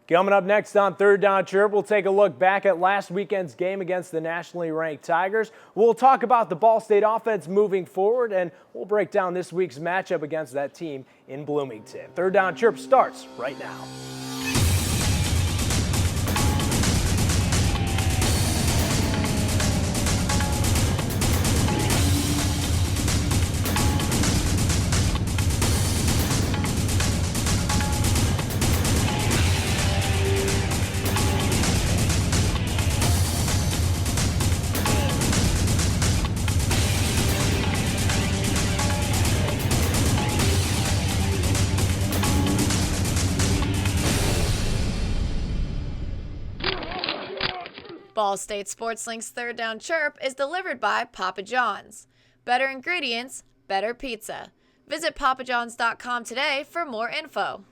Coming up next on Third Down Chirp, we'll take a look back at last weekend's game against the nationally ranked Tigers. We'll talk about the Ball State offense moving forward, and we'll break down this week's matchup against that team in Bloomington. Third Down Chirp starts right now. Ball State Sports Link's Third Down Chirp is delivered by Papa John's. Better ingredients, better pizza. Visit papajohns.com today for more info.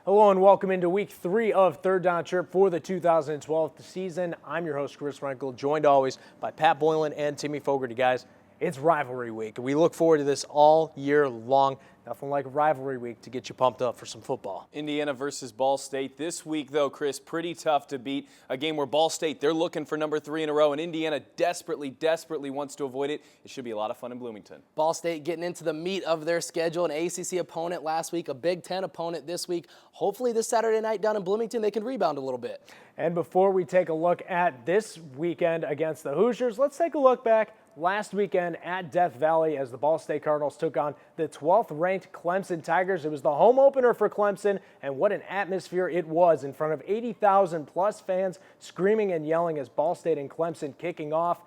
Hello and welcome into week 3 of Third Down Chirp for the 2012 season. I'm your host, Chris Renkel, joined always by Pat Boylan and Timmy Fogarty. Guys, it's rivalry week, and we look forward to this all year long. Nothing like rivalry week to get you pumped up for some football. Indiana versus Ball State. This week, though, Chris, pretty tough to beat. A game where Ball State, they're looking for number 3 in a row, and Indiana desperately wants to avoid it. It should be a lot of fun in Bloomington. Ball State getting into the meat of their schedule. An ACC opponent last week, a Big Ten opponent this week. Hopefully this Saturday night down in Bloomington, they can rebound a little bit. And before we take a look at this weekend against the Hoosiers, let's take a look back last weekend at Death Valley as the Ball State Cardinals took on the 12th ranked Clemson Tigers. It was the home opener for Clemson, and what an atmosphere it was in front of 80,000 plus fans screaming and yelling as Ball State and Clemson kicking off.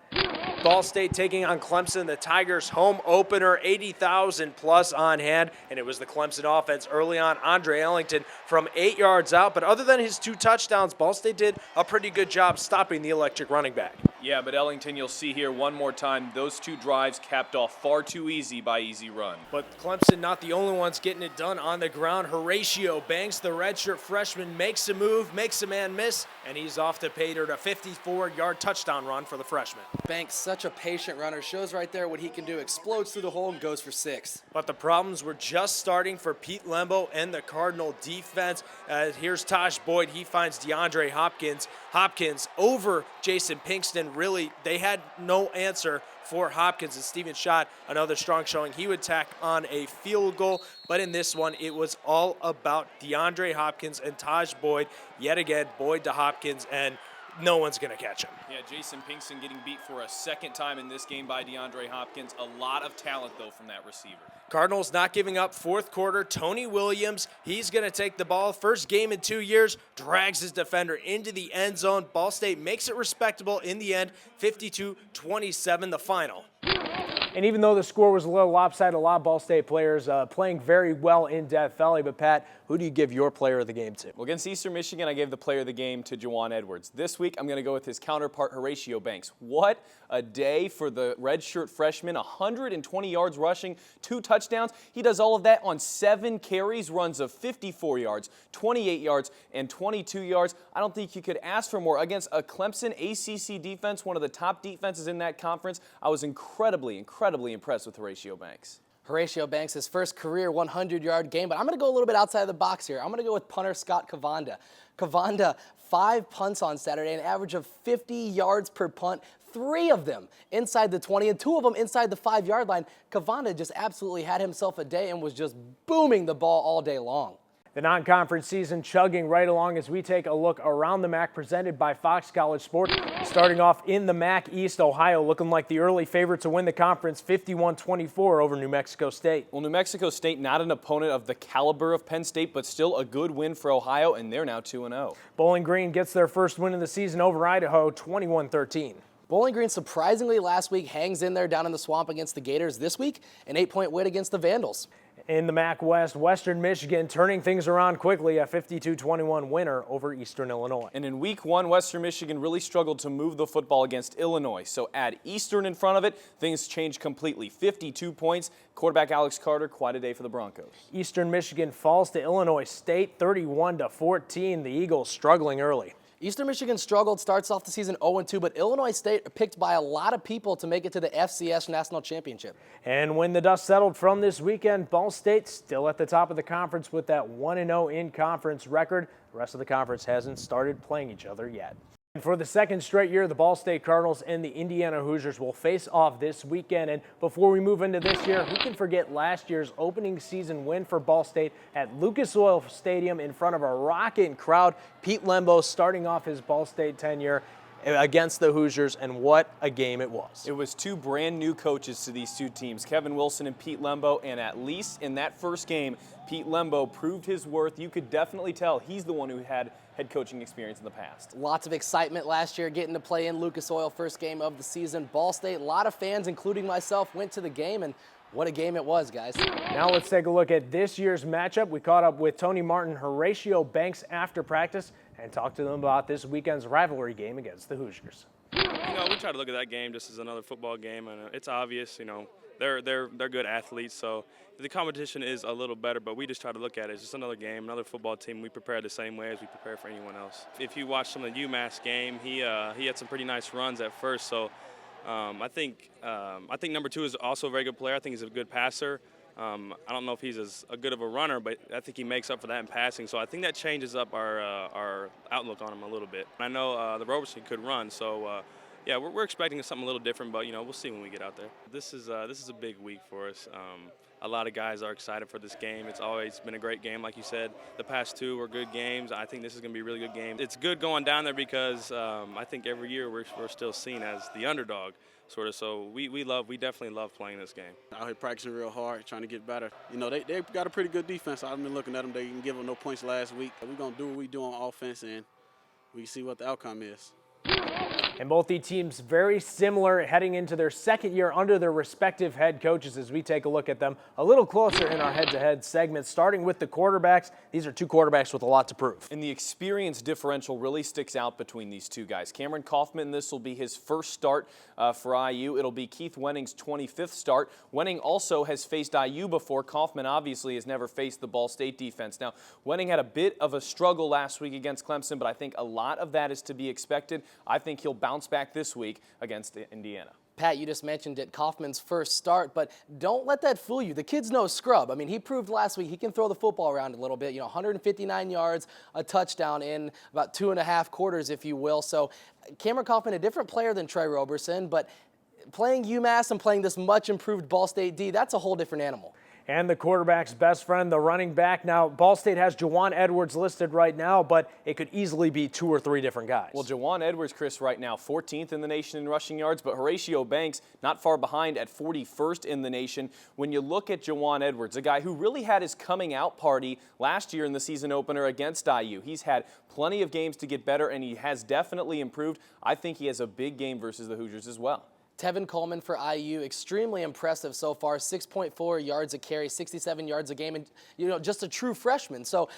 Ball State taking on Clemson, the Tigers home opener, 80,000 plus on hand, and it was the Clemson offense early on. Andre Ellington from 8 yards out, but other than his 2 touchdowns, Ball State did a pretty good job stopping the electric running back. Yeah, but Ellington, you'll see here one more time, those 2 drives capped off far too easy by Easy Run. But Clemson not the only ones getting it done on the ground. Horactio Banks, the redshirt freshman, makes a move, makes a man miss, and he's off to pay dirt, a 54-yard touchdown run for the freshman. Banks, such a patient runner, shows right there what he can do, explodes through the hole and goes for 6. But the problems were just starting for Pete Lembo and the Cardinal defense. Here's Tosh Boyd, he finds DeAndre Hopkins over Jason Pinkston. Really, they had no answer for Hopkins, and Steven Schott, another strong showing. He would tack on a field goal, but in this one, it was all about DeAndre Hopkins and Tosh Boyd. Yet again, Boyd to Hopkins, and no one's going to catch him. Yeah, Jason Pinkston getting beat for a second time in this game by DeAndre Hopkins. A lot of talent, though, from that receiver. Cardinals not giving up. Fourth quarter, Tony Williams, he's going to take the ball. First game in 2 years, drags his defender into the end zone. Ball State makes it respectable in the end, 52-27 the final. And even though the score was a little lopsided, a lot of Ball State players playing very well in Death Valley. But, Pat, who do you give your player of the game to? Well, against Eastern Michigan, I gave the player of the game to Juwan Edwards. This week, I'm going to go with his counterpart, Horactio Banks. What a day for the redshirt freshman, 120 yards rushing, 2 touchdowns. He does all of that on 7 carries, runs of 54 yards, 28 yards, and 22 yards. I don't think you could ask for more. Against a Clemson ACC defense, one of the top defenses in that conference, I was incredibly impressed with Horactio Banks. Horactio Banks, his first career 100-yard game, but I'm going to go a little bit outside of the box here. I'm going to go with punter Scott Cavanda. Cavanda, 5 punts on Saturday, an average of 50 yards per punt, 3 of them inside the 20 and 2 of them inside the 5-yard line. Cavanda just absolutely had himself a day and was just booming the ball all day long. The non-conference season chugging right along as we take a look around the MAC presented by Fox College Sports. Starting off in the MAC East, Ohio looking like the early favorite to win the conference, 51-24 over New Mexico State. Well, New Mexico State not an opponent of the caliber of Penn State, but still a good win for Ohio, and they're now 2-0. Bowling Green gets their first win of the season over Idaho, 21-13. Bowling Green surprisingly last week hangs in there down in the swamp against the Gators. This week, an 8-point win against the Vandals. In the MAC West, Western Michigan turning things around quickly, a 52-21 winner over Eastern Illinois. And in week 1, Western Michigan really struggled to move the football against Illinois. So add Eastern in front of it, things change completely. 52 points. Quarterback Alex Carter, quite a day for the Broncos. Eastern Michigan falls to Illinois State 31-14. The Eagles struggling early. Eastern Michigan struggled, starts off the season 0-2, but Illinois State are picked by a lot of people to make it to the FCS National Championship. And when the dust settled from this weekend, Ball State still at the top of the conference with that 1-0 in-conference record. The rest of the conference hasn't started playing each other yet. And for the second straight year, the Ball State Cardinals and the Indiana Hoosiers will face off this weekend. And before we move into this year, who can forget last year's opening season win for Ball State at Lucas Oil Stadium in front of a rocking crowd? Pete Lembo starting off his Ball State tenure against the Hoosiers, and what a game it was. It was two brand new coaches to these two teams, Kevin Wilson and Pete Lembo, and at least in that first game, Pete Lembo proved his worth. You could definitely tell he's the one who had head coaching experience in the past. Lots of excitement last year getting to play in Lucas Oil, first game of the season. Ball State, a lot of fans, including myself, went to the game, and what a game it was, guys. Now let's take a look at this year's matchup. We caught up with Tony Martin, Horactio Banks after practice and talked to them about this weekend's rivalry game against the Hoosiers. We try to look at that game just as another football game, and it's obvious, they're good athletes, so the competition is a little better, but we just try to look at it as just another game, another football team. We prepare the same way as we prepare for anyone else. If you watch some of the UMass game, he had some pretty nice runs at first, so I think number 2 is also a very good player. I think he's a good passer. I don't know if he's as good of a runner, but I think he makes up for that in passing. So I think that changes up our outlook on him a little bit. I know the Roberson could run, so yeah, we're expecting something a little different, but we'll see when we get out there. This is a big week for us. A lot of guys are excited for this game. It's always been a great game, like you said. The past 2 were good games. I think this is going to be a really good game. It's good going down there because I think every year we're still seen as the underdog, sort of. So we definitely love playing this game. Out here practicing real hard, trying to get better. They've got a pretty good defense. I've been looking at them. They didn't give them no points last week. We're going to do what we do on offense, and we see what the outcome is. And both the teams very similar heading into their second year under their respective head coaches as we take a look at them a little closer in our head-to-head segment, starting with the quarterbacks. These are two quarterbacks with a lot to prove. And the experience differential really sticks out between these two guys. Cameron Kaufman, this will be his first start for IU. It'll be Keith Wenning's 25th start. Wenning also has faced IU before. Kaufman obviously has never faced the Ball State defense. Now, Wenning had a bit of a struggle last week against Clemson, but I think a lot of that is to be expected. I think he'll bounce back this week against Indiana. Pat, you just mentioned it, Kaufman's first start, but don't let that fool you. The kid's no scrub. I mean, he proved last week he can throw the football around a little bit. 159 yards, a touchdown in about 2.5 quarters, if you will. So Cameron Kaufman, a different player than Trey Roberson, but playing UMass and playing this much improved Ball State D, that's a whole different animal. And the quarterback's best friend, the running back. Now, Ball State has Juwan Edwards listed right now, but it could easily be 2 or 3 different guys. Well, Juwan Edwards, Chris, right now 14th in the nation in rushing yards, but Horactio Banks not far behind at 41st in the nation. When you look at Juwan Edwards, a guy who really had his coming out party last year in the season opener against IU. He's had plenty of games to get better, and he has definitely improved. I think he has a big game versus the Hoosiers as well. Tevin Coleman for IU, extremely impressive so far, 6.4 yards a carry, 67 yards a game, and just a true freshman. So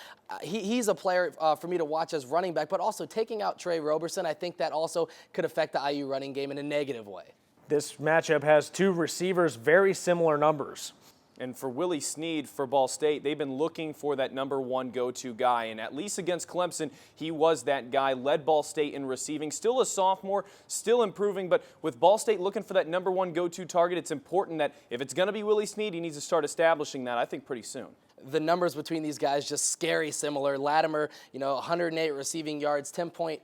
he's a player for me to watch as running back, but also taking out Trey Roberson, I think that also could affect the IU running game in a negative way. This matchup has 2 receivers, very similar numbers. And for Willie Snead for Ball State, they've been looking for that number 1 go-to guy. And at least against Clemson, he was that guy, led Ball State in receiving. Still a sophomore, still improving. But with Ball State looking for that number 1 go-to target, it's important that if it's going to be Willie Snead, he needs to start establishing that, I think, pretty soon. The numbers between these guys just scary similar. Latimer, 108 receiving yards, 10.8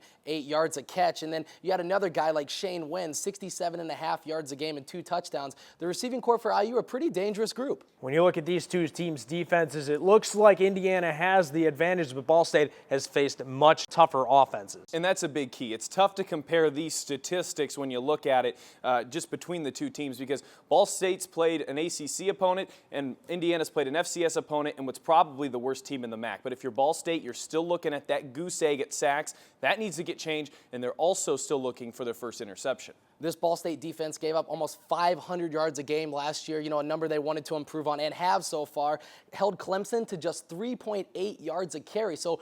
yards a catch. And then you had another guy like Shane Wynn, 67.5 yards a game and 2 touchdowns. The receiving corps for IU, a pretty dangerous group. When you look at these two teams' defenses, it looks like Indiana has the advantage, but Ball State has faced much tougher offenses. And that's a big key. It's tough to compare these statistics when you look at it just between the two teams because Ball State's played an ACC opponent and Indiana's played an FCS opponent and what's probably the worst team in the MAC. But if you're Ball State, you're still looking at that goose egg at sacks. That needs to get changed, and they're also still looking for their first interception. This Ball State defense gave up almost 500 yards a game last year, a number they wanted to improve on and have so far. Held Clemson to just 3.8 yards a carry, so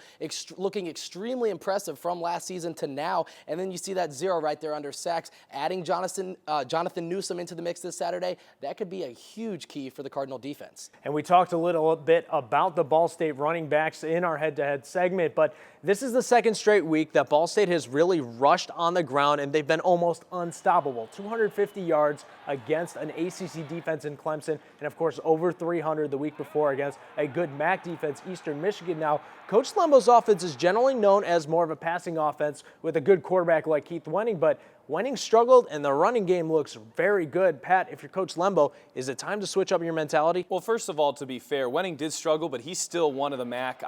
looking extremely impressive from last season to now. And then you see that 0 right there under sacks. Adding Jonathan Newsome into the mix this Saturday, that could be a huge key for the Cardinal defense. And we talked a little bit about the Ball State running backs in our head-to-head segment, but this is the second straight week that Ball State has really rushed on the ground, and they've been almost unstoppable. 250 yards against an ACC defense in Clemson, and of course over 300 the week before against a good MAC defense, Eastern Michigan. Now, Coach Lembo's offense is generally known as more of a passing offense with a good quarterback like Keith Wenning, but Wenning struggled, and the running game looks very good. Pat, if you're Coach Lembo, is it time to switch up your mentality? Well, first of all, to be fair, Wenning did struggle, but he's still one of the MAC's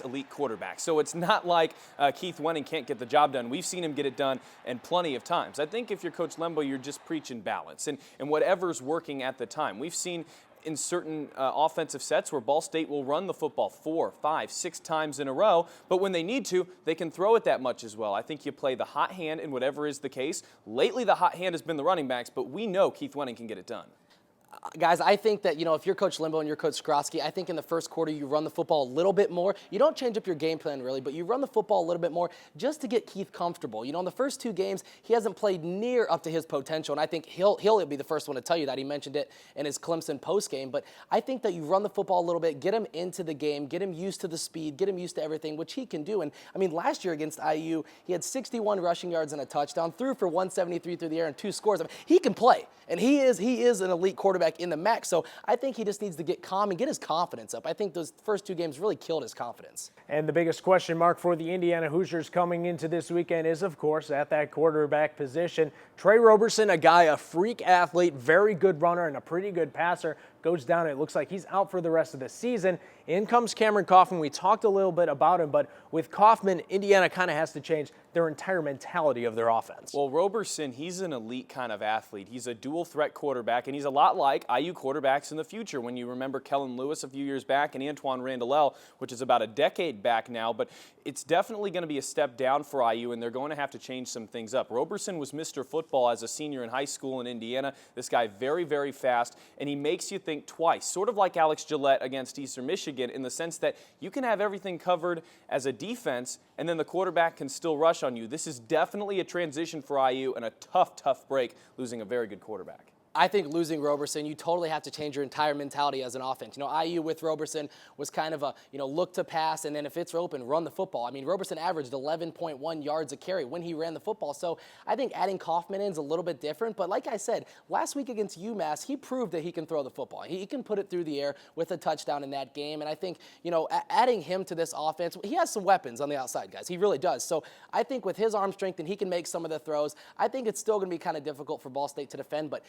elite quarterbacks. So it's not like Keith Wenning can't get the job done. We've seen him get it done and plenty of times. I think if you're Coach Lembo, you're just preaching balance and whatever's working at the time. We've seen in certain offensive sets where Ball State will run the football 4, 5, 6 times in a row, but when they need to, they can throw it that much as well. I think you play the hot hand in whatever is the case. Lately, the hot hand has been the running backs, but we know Keith Wenning can get it done. Guys, I think that, if you're Coach Lembo and you're Coach Skrosky, I think in the first quarter you run the football a little bit more. You don't change up your game plan really, but you run the football a little bit more just to get Keith comfortable. In the first 2 games, he hasn't played near up to his potential, and I think he'll be the first one to tell you that. He mentioned it in his Clemson postgame, but I think that you run the football a little bit, get him into the game, get him used to the speed, get him used to everything, which he can do. And, last year against IU, he had 61 rushing yards and a touchdown, threw for 173 through the air and 2 scores. He can play, and he is an elite quarterback in the MAC, so I think he just needs to get calm and get his confidence up. I think those first 2 games really killed his confidence. And the biggest question mark for the Indiana Hoosiers coming into this weekend is, of course, at that quarterback position. Trey Roberson, a freak athlete, very good runner and a pretty good passer, goes down. It looks like he's out for the rest of the season. In comes Cameron Kaufman. We talked a little bit about him, but with Kaufman, Indiana kind of has to change their entire mentality of their offense. Well, Roberson, he's an elite kind of athlete. He's a dual threat quarterback, and he's a lot like IU quarterbacks in the future. When you remember Kellen Lewis a few years back and Antoine Randall, which is about a decade back now, but it's definitely going to be a step down for IU, and they're going to have to change some things up. Roberson was Mr. Football as a senior in high school in Indiana. This guy very, very fast, and he makes you think twice, sort of like Alex Gillette against Eastern Michigan, in the sense that you can have everything covered as a defense, and then the quarterback can still rush on you. This is definitely a transition for IU and a tough break, losing a very good quarterback. I think losing Roberson, you totally have to change your entire mentality as an offense. IU with Roberson was kind of a, look to pass, and then if it's open, run the football. Roberson averaged 11.1 yards a carry when he ran the football. So I think adding Kaufman in is a little bit different. But like I said, last week against UMass, he proved that he can throw the football. He can put it through the air with a touchdown in that game. And I think, adding him to this offense, he has some weapons on the outside, guys. He really does. So I think with his arm strength and he can make some of the throws, I think it's still going to be kind of difficult for Ball State to defend. But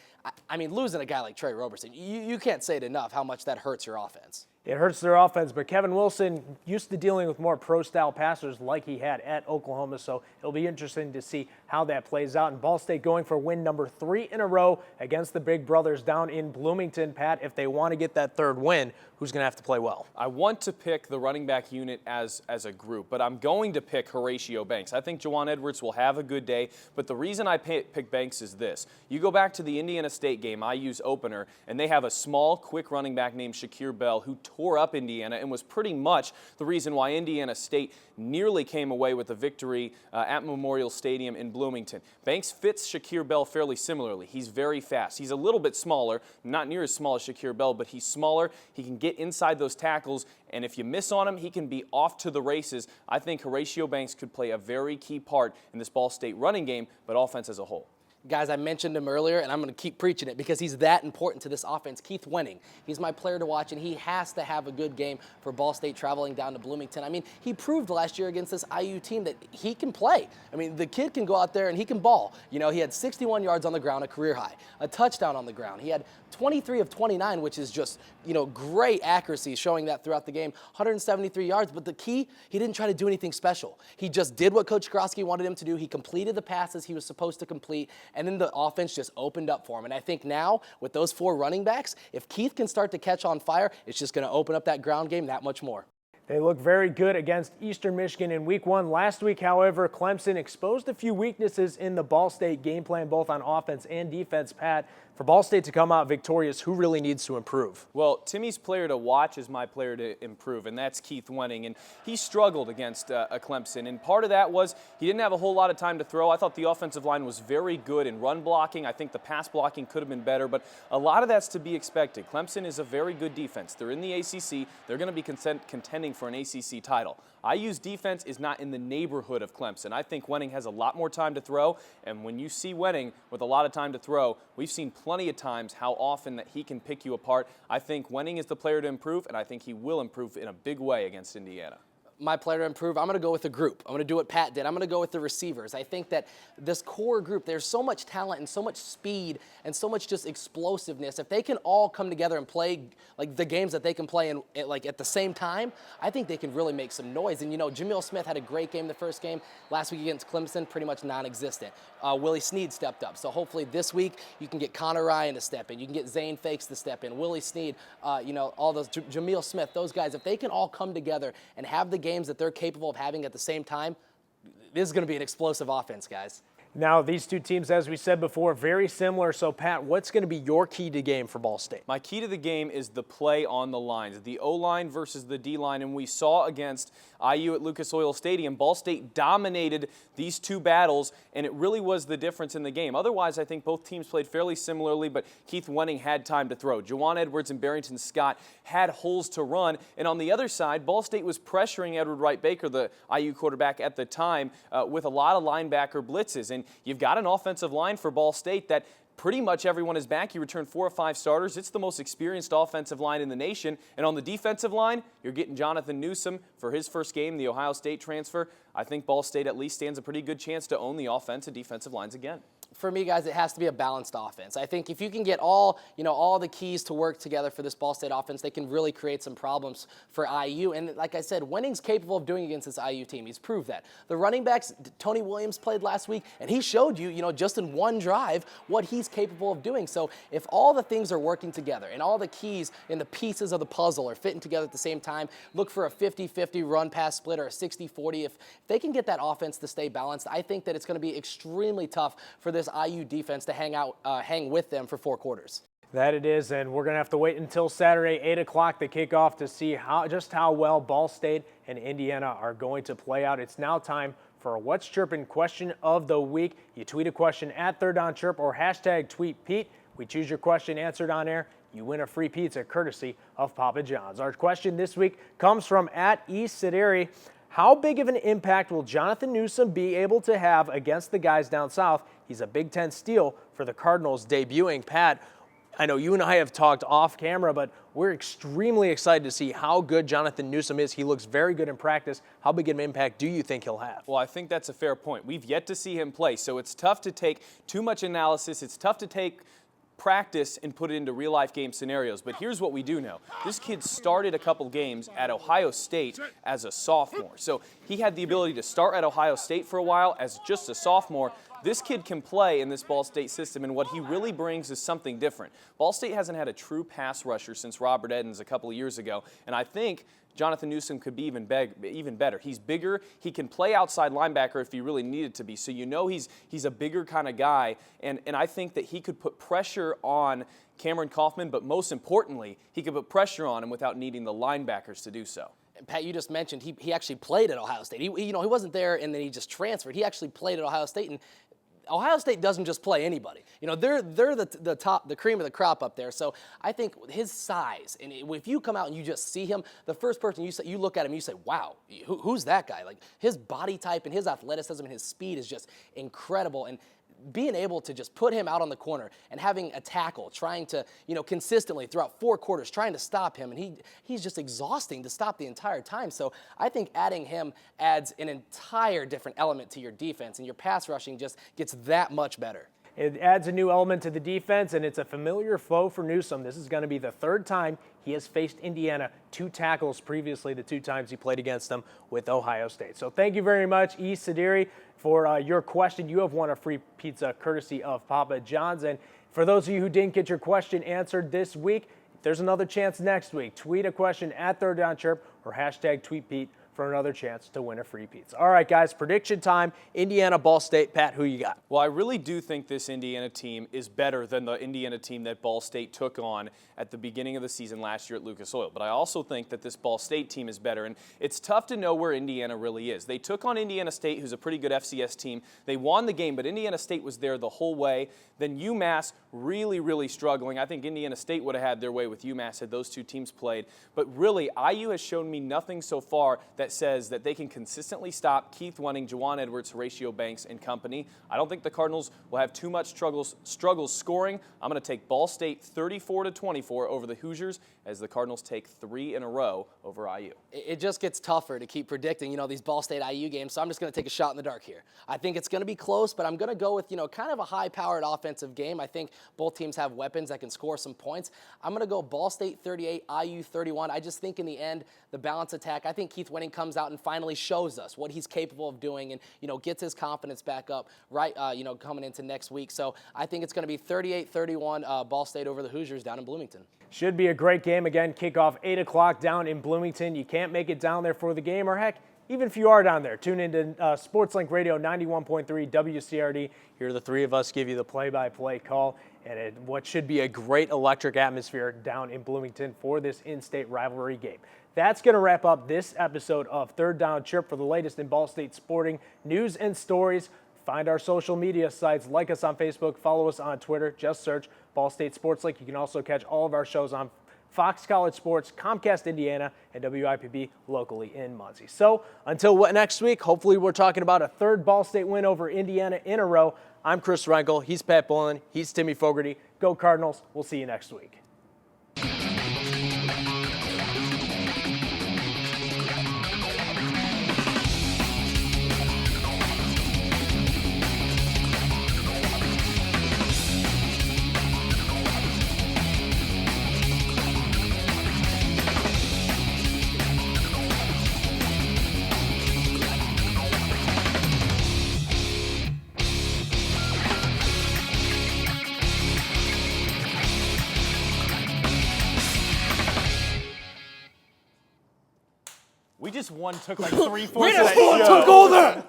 losing a guy like Trey Roberson, you can't say it enough how much that hurts your offense. It hurts their offense, but Kevin Wilson used to dealing with more pro-style passers like he had at Oklahoma, so it'll be interesting to see how that plays out. And Ball State going for win number 3 in a row against the Big Brothers down in Bloomington. Pat, if they want to get that 3rd win, who's going to have to play well? I want to pick the running back unit as a group, but I'm going to pick Horactio Banks. I think Juwan Edwards will have a good day, but the reason I pick Banks is this. You go back to the Indiana State game, IU's opener, and they have a small, quick running back named Shakir Bell who tore up Indiana and was pretty much the reason why Indiana State nearly came away with a victory at Memorial Stadium in Bloomington. Banks fits Shakir Bell fairly similarly. He's very fast. He's a little bit smaller, not near as small as Shakir Bell, but he's smaller. He can get inside those tackles, and if you miss on him, he can be off to the races. I think Horactio Banks could play a very key part in this Ball State running game, but offense as a whole. Guys, I mentioned him earlier, and I'm going to keep preaching it because he's that important to this offense. Keith Wenning, he's my player to watch, and he has to have a good game for Ball State traveling down to Bloomington. He proved last year against this IU team that he can play. The kid can go out there and he can ball. He had 61 yards on the ground, a career high, a touchdown on the ground. He had 23 of 29, which is just, great accuracy, showing that throughout the game, 173 yards. But the key, he didn't try to do anything special. He just did what Coach Skrosky wanted him to do. He completed the passes he was supposed to complete, and then the offense just opened up for him. And I think now, with those 4 running backs, if Keith can start to catch on fire, it's just going to open up that ground game that much more. They look very good against Eastern Michigan in week 1. Last week, however, Clemson exposed a few weaknesses in the Ball State game plan, both on offense and defense. Pat, for Ball State to come out victorious, who really needs to improve? Well, Timmy's player to watch is my player to improve, and that's Keith Wenning. And he struggled against a Clemson, and part of that was he didn't have a whole lot of time to throw. I thought the offensive line was very good in run blocking. I think the pass blocking could have been better, but a lot of that's to be expected. Clemson is a very good defense. They're in the ACC. They're going to be contending for an ACC title. IU's defense is not in the neighborhood of Clemson. I think Wenning has a lot more time to throw, and when you see Wenning with a lot of time to throw, we've seen plenty of times how often that he can pick you apart. I think Wenning is the player to improve, and I think he will improve in a big way against Indiana. My player to improve, I'm going to go with the group. I'm going to do what Pat did. I'm going to go with the receivers. I think that this core group, there's so much talent and so much speed and so much just explosiveness. If they can all come together and play like the games that they can play in, like at the same time, I think they can really make some noise. And, you know, Jamil Smith had a great game the first game. Last week against Clemson, pretty much non-existent. Willie Snead stepped up. So hopefully this week you can get Connor Ryan to step in. You can get Zane Fakes to step in. Willie Snead, you know, all those, Jamil Smith, those guys, if they can all come together and have the games that they're capable of having at the same time, this is going to be an explosive offense, guys. Now, these two teams, as we said before, very similar. So, Pat, what's going to be your key to game for Ball State? My key to the game is the play on the lines, the O-line versus the D-line, and we saw against IU at Lucas Oil Stadium, Ball State dominated these two battles, and it really was the difference in the game. Otherwise, I think both teams played fairly similarly, but Keith Wenning had time to throw. Juwan Edwards and Barrington Scott had holes to run, and on the other side, Ball State was pressuring Edward Wright Baker, the IU quarterback at the time, with a lot of linebacker blitzes. And you've got an offensive line for Ball State that pretty much everyone is back. You return 4 or 5 starters. It's the most experienced offensive line in the nation. And on the defensive line, you're getting Jonathan Newsom for his first game, the Ohio State transfer. I think Ball State at least stands a pretty good chance to own the offense and defensive lines again. For me, guys, it has to be a balanced offense. I think if you can get all the keys to work together for this Ball State offense, they can really create some problems for IU. And like I said, Wenning's capable of doing against this IU team. He's proved that. The running backs, Tony Williams played last week, and he showed you, just in one drive, what he's capable of doing. So if all the things are working together and all the keys and the pieces of the puzzle are fitting together at the same time, look for a 50-50 run-pass split or a 60-40. If they can get that offense to stay balanced, I think that it's going to be extremely tough for this IU defense to hang with them for 4 quarters. That it is, and we're going to have to wait until Saturday, 8 o'clock, the kickoff, to see just how well Ball State and Indiana are going to play out. It's now time for a What's Chirpin' question of the week. You tweet a question at Third Down Chirp or hashtag tweet Pete. We choose your question answered on air. You win a free pizza courtesy of Papa John's. Our question this week comes from at @ESideri. How big of an impact will Jonathan Newsom be able to have against the guys down south? He's a Big Ten steal for the Cardinals debuting. Pat, I know you and I have talked off camera, but we're extremely excited to see how good Jonathan Newsom is. He looks very good in practice. How big of an impact do you think he'll have? Well, I think that's a fair point. We've yet to see him play, so it's tough to take too much analysis. It's tough to take practice and put it into real-life game scenarios. But here's what we do know. This kid started a couple games at Ohio State as a sophomore. So he had the ability to start at Ohio State for a while as just a sophomore. This kid can play in this Ball State system, and what he really brings is something different. Ball State hasn't had a true pass rusher since Robert Edens a couple of years ago, and I think Jonathan Newsom could be even better. He's bigger. He can play outside linebacker if he really needed to be. So he's a bigger kind of guy, and I think that he could put pressure on Cameron Kaufman, but most importantly, he could put pressure on him without needing the linebackers to do so. Pat, you just mentioned he actually played at Ohio State. He wasn't there and then he just transferred. He actually played at Ohio State, and Ohio State doesn't just play anybody. They're the top, the cream of the crop up there. So I think his size, and if you come out and you just see him, the first person you look at him, you say, wow, who's that guy? Like, his body type and his athleticism and his speed is just incredible. And being able to just put him out on the corner and having a tackle, trying to, consistently throughout 4 quarters, trying to stop him, and he's just exhausting to stop the entire time. So I think adding him adds an entire different element to your defense, and your pass rushing just gets that much better. It adds a new element to the defense, and it's a familiar foe for Newsom. This is going to be the 3rd time he has faced Indiana. 2 tackles previously, the 2 times he played against them with Ohio State. So thank you very much, @ESideri, for your question. You have won a free pizza courtesy of Papa John's. And for those of you who didn't get your question answered this week, there's another chance next week. Tweet a question at Third Down Chirp or hashtag #TweetPete for another chance to win a free pizza. All right, guys, prediction time. Indiana, Ball State. Pat, who you got? Well, I really do think this Indiana team is better than the Indiana team that Ball State took on at the beginning of the season last year at Lucas Oil. But I also think that this Ball State team is better, and it's tough to know where Indiana really is. They took on Indiana State, who's a pretty good FCS team. They won the game, but Indiana State was there the whole way. Then UMass really struggling. I think Indiana State would have had their way with UMass had those two teams played. But really, IU has shown me nothing so far that says that they can consistently stop Keith Wenning, Juwan Edwards, Horactio Banks, and company. I don't think the Cardinals will have too much struggles scoring. I'm going to take Ball State 34-24 over the Hoosiers as the Cardinals take 3 in a row over IU. It just gets tougher to keep predicting, these Ball State IU games, so I'm just going to take a shot in the dark here. I think it's going to be close, but I'm going to go with, kind of a high-powered offensive game. I think both teams have weapons that can score some points. I'm going to go Ball State 38, IU 31. I just think in the end, the balance attack, I think Keith Wenning comes out and finally shows us what he's capable of doing and, gets his confidence back up coming into next week. So I think it's going to be 38-31 Ball State over the Hoosiers down in Bloomington. Should be a great game. Again, kickoff 8 o'clock down in Bloomington. You can't make it down there for the game, or heck, even if you are down there, tune into SportsLink Radio 91.3 WCRD. Here the three of us give you the play-by-play call, and what should be a great electric atmosphere down in Bloomington for this in-state rivalry game. That's going to wrap up this episode of Third Down Chirp. For the latest in Ball State sporting news and stories, find our social media sites. Like us on Facebook, follow us on Twitter. Just search Ball State Sports Link. You can also catch all of our shows on Fox College Sports, Comcast Indiana, and WIPB locally in Muncie. So until next week, hopefully we're talking about a third Ball State win over Indiana in a row. I'm Chris Renkel. He's Pat Boylan. He's Timmy Fogarty. Go Cardinals. We'll see you next week. We just took like 3/4 of that show. Took over!